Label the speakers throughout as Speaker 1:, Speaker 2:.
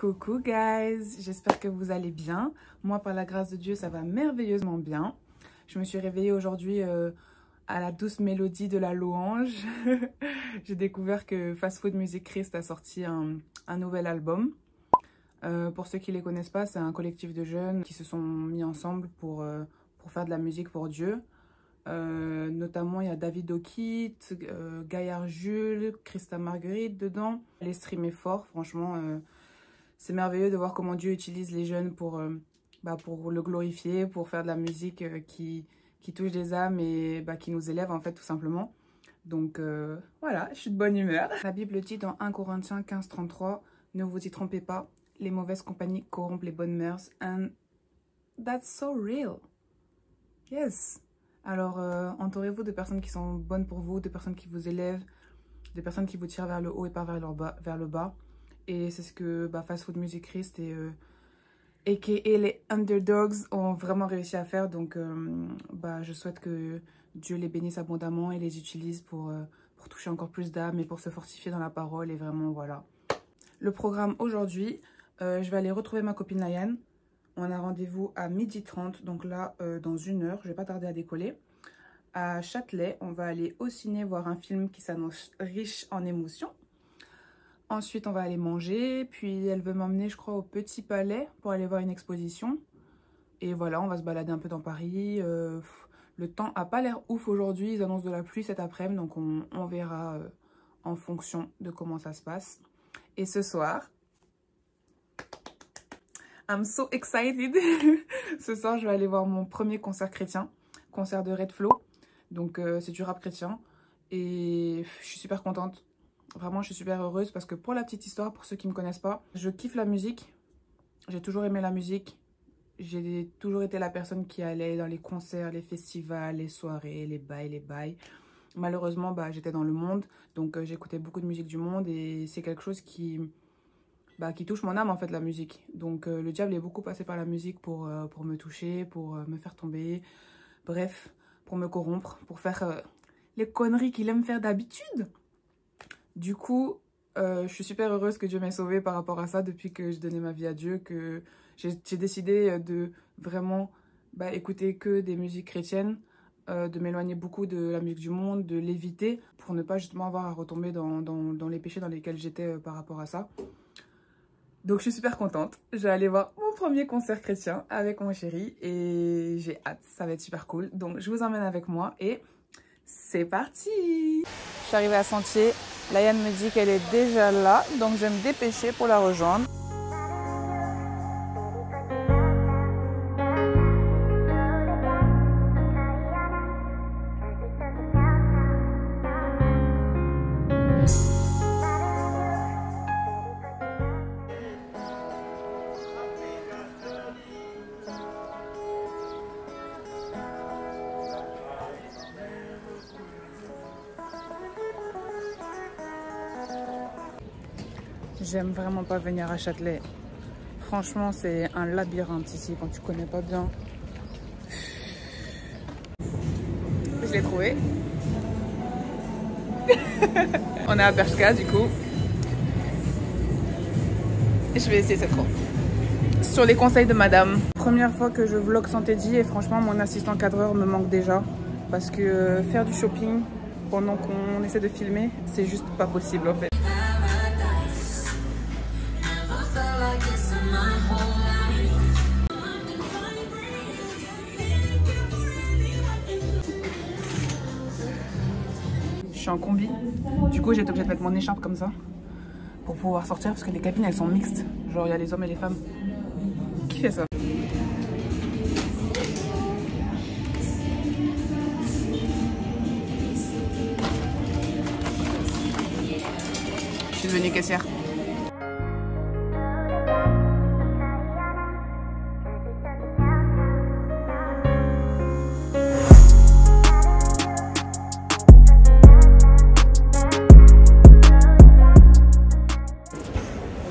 Speaker 1: Coucou guys, j'espère que vous allez bien. Moi, par la grâce de Dieu, ça va merveilleusement bien. Je me suis réveillée aujourd'hui à la douce mélodie de la louange. J'ai découvert que Fast Food Music Christ a sorti un nouvel album. Pour ceux qui ne les connaissent pas, c'est un collectif de jeunes qui se sont mis ensemble pour faire de la musique pour Dieu. Notamment, il y a David Okit, Gaillard Jules, Christa Marguerite dedans. Les streams est fort, franchement. C'est merveilleux de voir comment Dieu utilise les jeunes pour le glorifier, pour faire de la musique qui touche des âmes et qui nous élève en fait tout simplement. Donc voilà, je suis de bonne humeur. La Bible dit dans 1 Corinthiens 15:33, ne vous y trompez pas, les mauvaises compagnies corrompent les bonnes mœurs. And that's so real. Yes. Alors entourez-vous de personnes qui sont bonnes pour vous, de personnes qui vous élèvent, de personnes qui vous tirent vers le haut et pas vers le bas. Et c'est ce que Fast Food Music Christ et a.k.a. les Underdogs ont vraiment réussi à faire. Donc je souhaite que Dieu les bénisse abondamment et les utilise pour toucher encore plus d'âmes et pour se fortifier dans la parole. Et vraiment, voilà. Le programme aujourd'hui, je vais aller retrouver ma copine Layan. On a rendez-vous à 12h30, donc là, dans 1 heure, je vais pas tarder à décoller. À Châtelet, on va aller au ciné voir un film qui s'annonce riche en émotions. Ensuite, on va aller manger, puis elle veut m'emmener, je crois, au Petit Palais pour aller voir une exposition. Et voilà, on va se balader un peu dans Paris. Le temps n'a pas l'air ouf aujourd'hui, ils annoncent de la pluie cet après-midi, donc on verra en fonction de comment ça se passe. Et ce soir, I'm so excited. Ce soir, je vais aller voir mon premier concert chrétien, concert de Red Flow. Donc, c'est du rap chrétien. Et je suis super contente. Vraiment, je suis super heureuse parce que pour la petite histoire, pour ceux qui ne me connaissent pas, je kiffe la musique. J'ai toujours aimé la musique. J'ai toujours été la personne qui allait dans les concerts, les festivals, les soirées, les bails. Malheureusement, j'étais dans le monde. Donc, j'écoutais beaucoup de musique du monde et c'est quelque chose qui touche mon âme en fait, la musique. Donc le diable est beaucoup passé par la musique pour me toucher, pour me faire tomber, bref, pour me corrompre, pour faire les conneries qu'il aime faire d'habitude. Du coup, je suis super heureuse que Dieu m'ait sauvée par rapport à ça depuis que je donnais ma vie à Dieu, que j'ai décidé de vraiment écouter que des musiques chrétiennes, de m'éloigner beaucoup de la musique du monde, de l'éviter pour ne pas justement avoir à retomber dans les péchés dans lesquels j'étais par rapport à ça. Donc je suis super contente, je vais aller voir mon premier concert chrétien avec mon chéri et j'ai hâte, ça va être super cool. Donc je vous emmène avec moi et c'est parti. Je suis arrivée à Sentier, Layan me dit qu'elle est déjà là, donc je vais me dépêcher pour la rejoindre. J'aime vraiment pas venir à Châtelet. Franchement, c'est un labyrinthe ici quand tu connais pas bien. Je l'ai trouvé. On est à Bershka du coup. Je vais essayer cette fois. Sur les conseils de madame. Première fois que je vlog sans Teddy et franchement mon assistant cadreur me manque déjà. Parce que faire du shopping pendant qu'on essaie de filmer, c'est juste pas possible en fait. Je suis en combi, du coup j'ai été obligée de mettre mon écharpe comme ça pour pouvoir sortir parce que les cabines elles sont mixtes, genre il y a les hommes et les femmes. Qui fait ça? Je suis devenue caissière.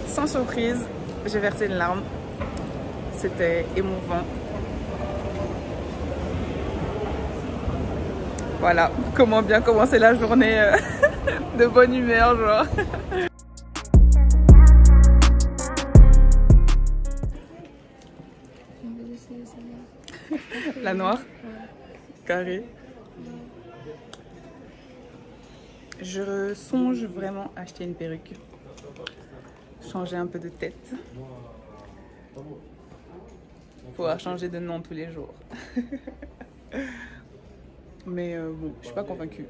Speaker 1: Sans surprise, j'ai versé une larme. C'était émouvant. Voilà, comment bien commencer la journée de bonne humeur, genre. La noire? Carré. Je songe vraiment à acheter une perruque. Changer un peu de tête. Pouvoir changer de nom tous les jours. Mais bon, je suis pas convaincue.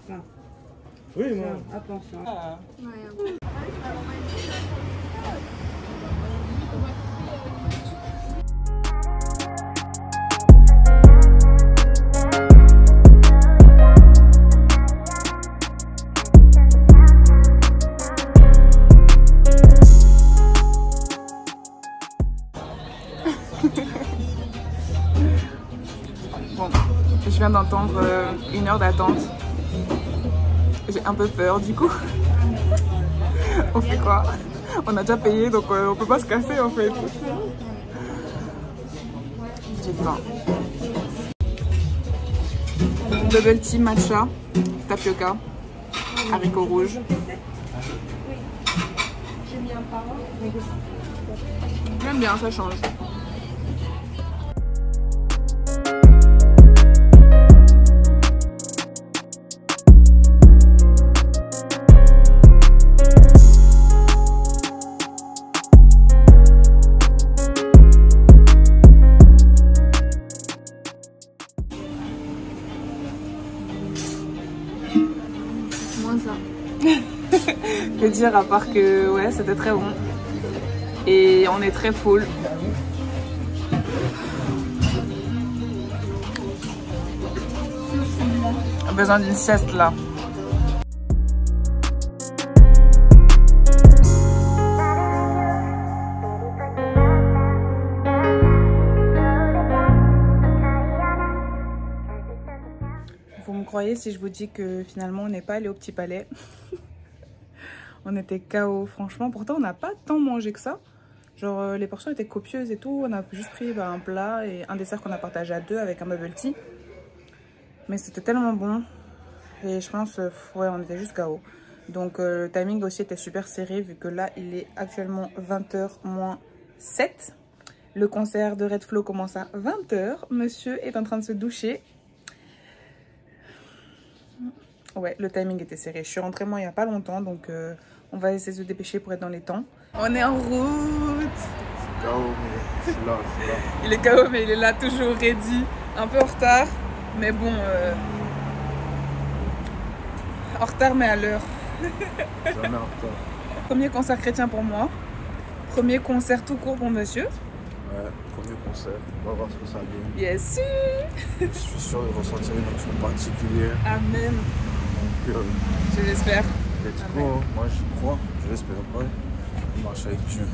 Speaker 2: Non.
Speaker 3: Oui, moi.
Speaker 2: Attention.
Speaker 1: Ah. Bon, je viens d'entendre 1 heure d'attente. J'ai un peu peur du coup. On fait quoi? On a déjà payé donc on peut pas se casser en fait. J'ai faim. Bubble tea matcha, tapioca, haricots rouges. J'aime bien, ça change. Que dire à part que ouais, c'était très bon et on est très full. On a besoin d'une sieste là. Vous me croyez si je vous dis que finalement on n'est pas allé au Petit Palais? On était KO, franchement. Pourtant, on n'a pas tant mangé que ça. Genre, les portions étaient copieuses et tout. On a juste pris un plat et un dessert qu'on a partagé à 2 avec un bubble tea. Mais c'était tellement bon. Et je pense, ouais, on était juste KO. Donc, le timing aussi était super serré vu que là, il est actuellement 20h moins 7. Le concert de Red Flow commence à 20h. Monsieur est en train de se doucher. Ouais, le timing était serré. Je suis rentrée moi il n'y a pas longtemps, donc on va essayer de se dépêcher pour être dans les temps. On est en route.
Speaker 3: C'est KO, mais je suis là, je suis là.
Speaker 1: Il est KO, mais il est là, toujours ready. Un peu en retard, mais bon... en retard, mais à l'heure.
Speaker 3: Jamais en retard.
Speaker 1: Premier concert chrétien pour moi. Premier concert tout court pour monsieur.
Speaker 3: Ouais, premier concert. On va voir ce que ça donne.
Speaker 1: Yes, si.
Speaker 3: Je suis sûr de ressentir une émotion particulière.
Speaker 1: Amen.
Speaker 3: Donc,
Speaker 1: Je l'espère.
Speaker 3: let's go. Moi, j'y crois. Je l'espère pas. On marche avec Dieu.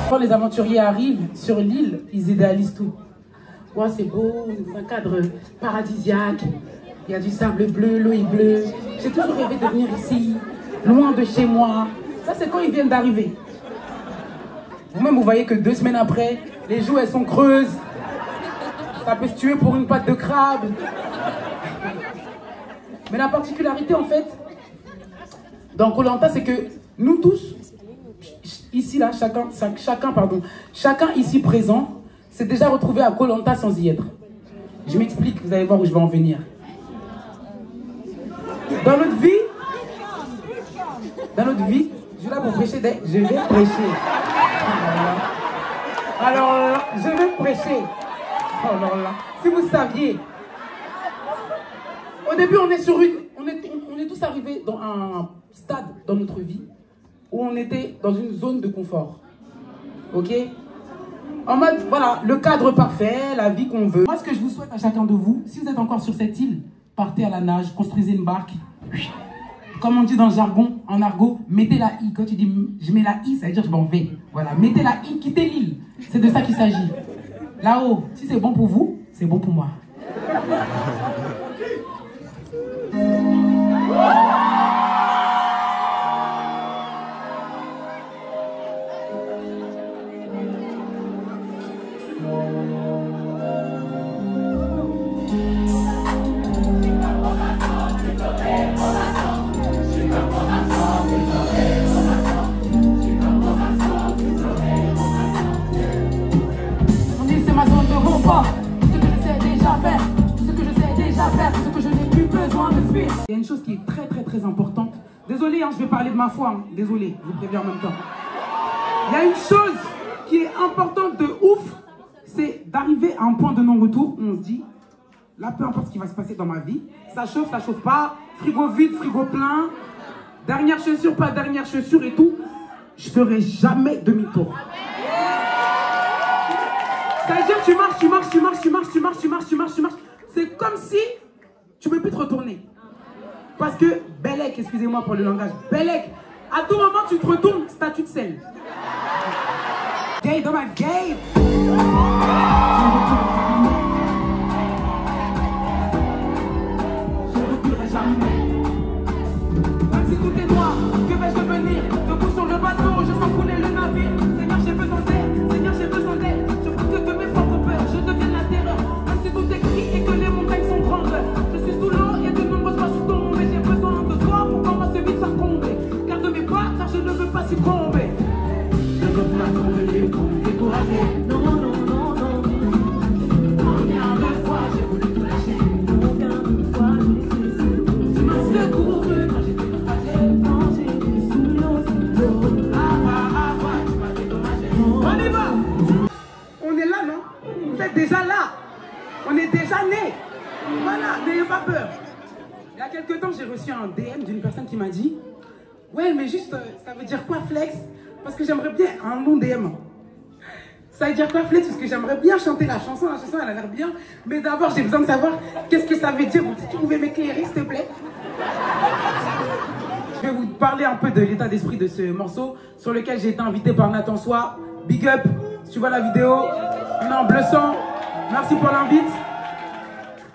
Speaker 2: Quand les aventuriers arrivent sur l'île, ils idéalisent tout. Ouais, c'est beau, c'est un cadre paradisiaque. Il y a du sable bleu, l'eau est bleue. J'ai toujours rêvé de venir ici, loin de chez moi. Ça, c'est quand ils viennent d'arriver. Vous-même, vous voyez que 2 semaines après, les joues, elles sont creuses. Ça peut se tuer pour une patte de crabe. Mais la particularité, en fait, dans Koh Lanta, c'est que nous tous, ici, là, chacun ici présent s'est déjà retrouvé à Koh Lanta sans y être. Je m'explique, vous allez voir où je vais en venir. Dans notre vie, je suis là pour prêcher, je vais prêcher. Alors là, je vais prêcher. Alors là, si vous saviez, au Au début, on est tous arrivés dans un stade dans notre vie où on était dans une zone de confort. Ok? En mode, voilà, le cadre parfait, la vie qu'on veut. Moi, ce que je vous souhaite à chacun de vous, si vous êtes encore sur cette île, partez à la nage, construisez une barque. Comme on dit dans le jargon, en argot, mettez la i. Quand tu dis je mets la i, ça veut dire je m'en vais. Voilà, mettez la i, quittez l'île. C'est de ça qu'il s'agit. Là-haut, si c'est bon pour vous, c'est bon pour moi. Il y a une chose qui est très importante. Désolé, hein, je vais parler de ma foi. Hein. Désolé, je vous préviens en même temps. Il y a une chose qui est importante de ouf, c'est d'arriver à un point de non-retour où on se dit, là, peu importe ce qui va se passer dans ma vie, ça chauffe pas, frigo vide, frigo plein, dernière chaussure, pas dernière chaussure et tout, je ferai jamais demi-tour. C'est-à-dire tu marches. C'est comme si tu ne peux plus te retourner. Parce que, Bellec, excusez-moi pour le langage, Bellec, à tout moment tu te retournes, statut de sel. Gay dans ma gay. Je ne reculerai jamais. Même si tout est noir, que vais-je devenir? Debout sur le bateau, je sens couler le navire. Seigneur, j'ai besoin d'aide, Seigneur, j'ai besoin d'aide. Je veux que de mes propres peurs, je devienne la terreur. Même si tout est gris et que les montagnes sont grandes. Je suis sous l'eau et de nombreuses fois je tombe. Mais j'ai besoin de toi pour qu'on va se vite s'accomber. Garde mes pas car je ne veux pas succomber. Je veux pas tomber pour me décourager. Non. Combien de fois j'ai voulu tout lâcher. Combien de fois j'ai laissé. Tu m'as secouru quand j'étais naufragé. Sous l'eau. Tu m'as dédommagé. On y va. On est là, non? Vous êtes déjà là. On est déjà nés. Voilà, n'ayez pas peur. Il y a quelques temps, j'ai reçu un DM d'une personne qui m'a dit « Ouais, mais juste, ça veut dire quoi flex? Parce que j'aimerais bien un long DM. » Ça veut dire quoi flex? Parce que j'aimerais bien chanter la chanson elle a l'air bien. Mais d'abord, j'ai besoin de savoir qu'est-ce que ça veut dire. Donc, si tu pouvais m'éclairer, s'il te plaît. Je vais vous parler un peu de l'état d'esprit de ce morceau sur lequel j'ai été invité par Nathan Soir. Big up, si tu vois la vidéo. On est en bleu sang. Merci pour l'invite.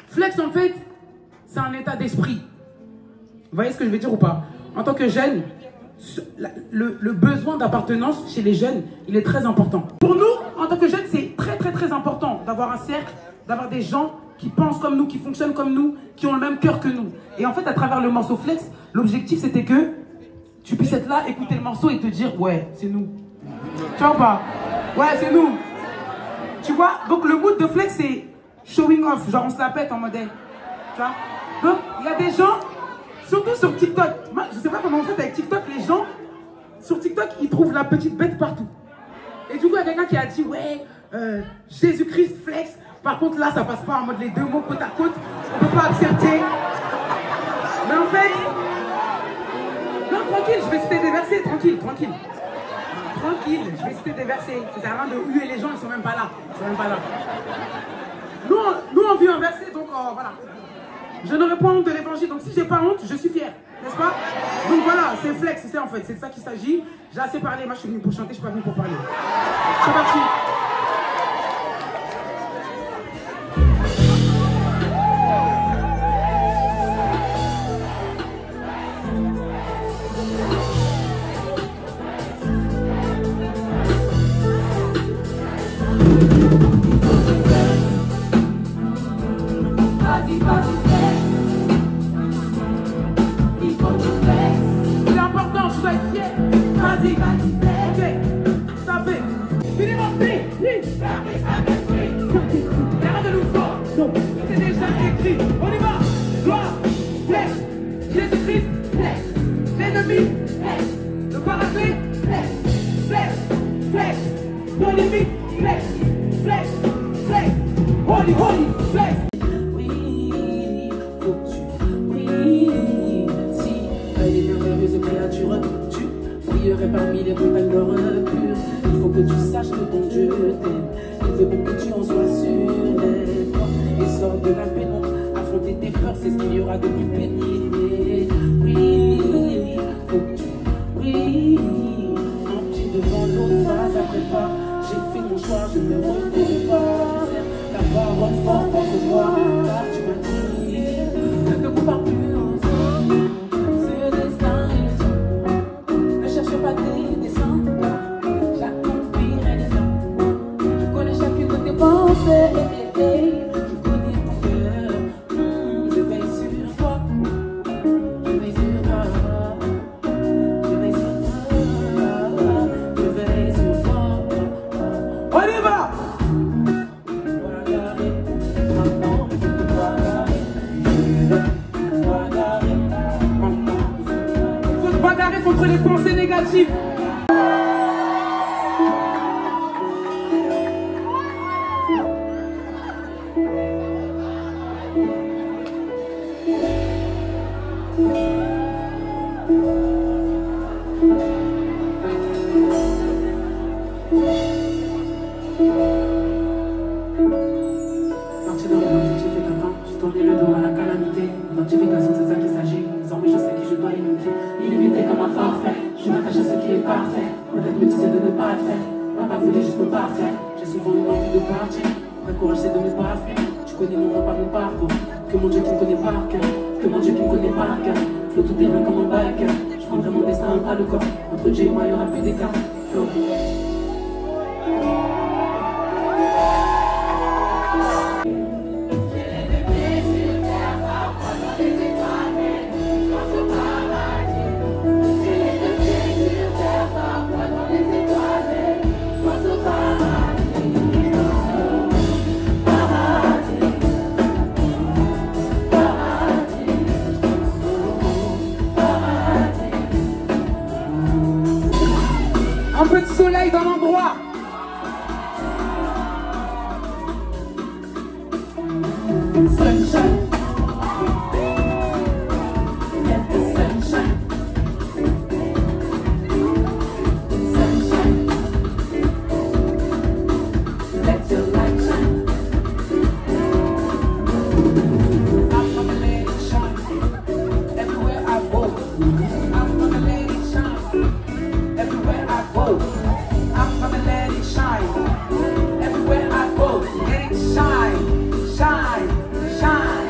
Speaker 2: Flex, en fait, c'est un état d'esprit. Vous voyez ce que je veux dire ou pas? En tant que jeune, le besoin d'appartenance chez les jeunes, il est très important. Pour nous, en tant que jeunes, c'est très important d'avoir un cercle, d'avoir des gens qui pensent comme nous, qui fonctionnent comme nous, qui ont le même cœur que nous. Et en fait, à travers le morceau Flex, l'objectif, c'était que tu puisses être là, écouter le morceau et te dire, ouais, c'est nous. Tu vois ou pas? Ouais, c'est nous. Tu vois? Donc, le mood de Flex, c'est showing off. Genre, on se la pète en modèle. Tu vois? Donc, il y a des gens, surtout sur TikTok. Moi, je sais pas comment on fait avec TikTok. Les gens, sur TikTok, ils trouvent la petite bête partout. Et du coup, il y a quelqu'un qui a dit, ouais, Jésus-Christ Flex. Par contre, là, ça passe pas en mode les deux mots côte à côte. On peut pas accepter. Mais en fait, non, tranquille, je vais citer des versets. Tranquille, je vais citer des versets. Ça sert à rien de huer les gens, ils sont même pas là. Nous, on vit un verset, donc voilà. Je n'aurai pas honte de l'évangile, donc si j'ai pas honte, je suis fier, n'est-ce pas? Donc voilà, c'est Flex, c'est en fait, c'est de ça qu'il s'agit. J'ai assez parlé, moi je suis venu pour chanter, je suis pas venu pour parler. C'est parti. C'est important, tu dois être fier. Vas-y, ok, ça fait. Garde de nous, c'est déjà écrit. On y va. Gloire, Flex, Jésus-Christ, Flex, l'ennemi, Flex, le paraclet, Flex, prolifique, Flex, holy, Flex. Oui, faut que tu faudrait même que tu en sois sûr. Lève-toi et sors de la pénombre. Affronter tes peurs, c'est ce qu'il y aura de plus pénible. Oui, faut que tu brilles. Un petit devant l'autre, pas après pas. J'ai fait mon choix, je ne me retourne pas. Ta parole forte contre moi, car tu m'as dit ne te compare plus aux autres. Ce destin est le tien. Ne cherche pas tes dessins, j'accomplirai les temps. Je connais chacune de tes pensées. Je connais ton cœur. Je veille sur toi. Je veille sur toi. Je veille sur toi. Je veille sur toi. On y va! Faut te bagarrer contre les pensées négatives. Tourner le dos à la calamité, l'identification c'est ça qu'il s'agit. Désormais je sais qui je dois imiter. Illimité comme un forfait, je m'attache à ce qui est parfait. Peut-être me disait de ne pas le faire, papa voulait juste me parfaire. J'ai souvent eu envie de partir, vrai courage c'est de ne pas faire. Tu connais mon nom par mon parcours, que mon Dieu qui me connaît par cœur, que mon Dieu qui me connaît par cœur. Flow tout terrain comme un biker, je prendrai mon destin à le corps. Entre Dieu et moi il y aura plus d'écart. Flow. Un peu de soleil dans l'endroit. Sunshine. Get the sunshine. Sunshine. Let your light shine. I'm gonna let it shine. Everywhere I go. I'm gonna let it shine. Everywhere I go, I'm gonna let it shine. Everywhere I go, let it shine, shine, shine.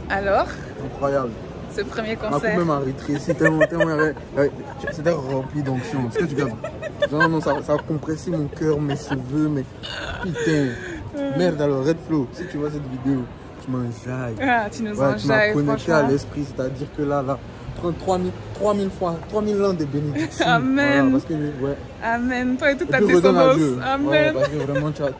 Speaker 1: Alors,
Speaker 3: Incroyable.
Speaker 1: ce premier
Speaker 3: Ma coupe
Speaker 1: concert.
Speaker 3: même a rétréci tellement, c'était rempli d'onction. Est-ce que tu captes? Non, ça a compressé mon cœur, mes cheveux, mais putain. Merde alors, Red Flow, si tu vois cette vidéo, tu m'enjailles.
Speaker 1: Ah, tu nous
Speaker 3: Ouais, tu m'as
Speaker 1: enjailles,
Speaker 3: connecté à
Speaker 1: franchement.
Speaker 3: l'esprit, c'est-à-dire que là, 3000 fois, 3000 ans de bénédiction.
Speaker 1: Amen.
Speaker 3: Voilà, parce que, ouais.
Speaker 1: Amen. Toi et toute ta
Speaker 3: Et puis, redonne à Dieu.
Speaker 1: descendance. Amen.
Speaker 3: Ouais, parce que vraiment, tu as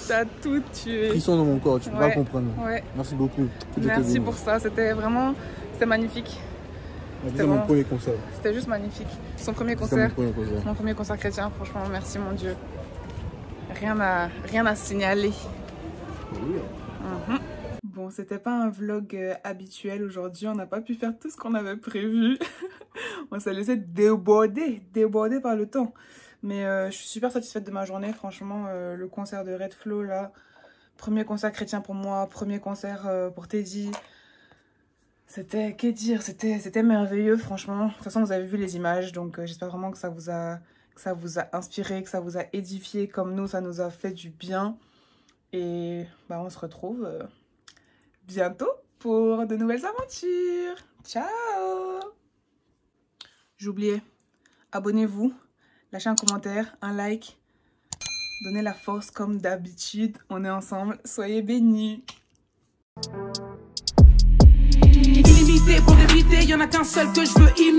Speaker 1: T'as tout tué.
Speaker 3: frisson dans mon corps, tu peux pas le comprendre.
Speaker 1: Ouais.
Speaker 3: Merci beaucoup. Que Dieu te
Speaker 1: Merci
Speaker 3: bénisse.
Speaker 1: pour ça. C'était vraiment, c'était magnifique.
Speaker 3: C'était mon
Speaker 1: vraiment-
Speaker 3: premier concert.
Speaker 1: C'était juste magnifique. Son premier
Speaker 3: C'était mon
Speaker 1: concert.
Speaker 3: premier concert.
Speaker 1: Mon premier concert chrétien. Franchement, merci mon Dieu. Rien à signaler.
Speaker 3: Oui.
Speaker 1: Mhm. Bon, c'était pas un vlog habituel aujourd'hui, on n'a pas pu faire tout ce qu'on avait prévu. On s'est laissé déborder par le temps. Mais je suis super satisfaite de ma journée, franchement, le concert de Red Flow là, premier concert chrétien pour moi, premier concert pour Teddy. C'était, qu'est dire, c'était merveilleux, franchement. De toute façon, vous avez vu les images, donc j'espère vraiment que ça vous a inspiré, que ça vous a édifié, comme nous, ça nous a fait du bien. Et bah, on se retrouve bientôt pour de nouvelles aventures. Ciao! J'oubliais, abonnez-vous, lâchez un commentaire, un like, donnez la force comme d'habitude. On est ensemble, soyez bénis!
Speaker 2: Illimité pour débiter, y en a qu'un seul que je veux imiter.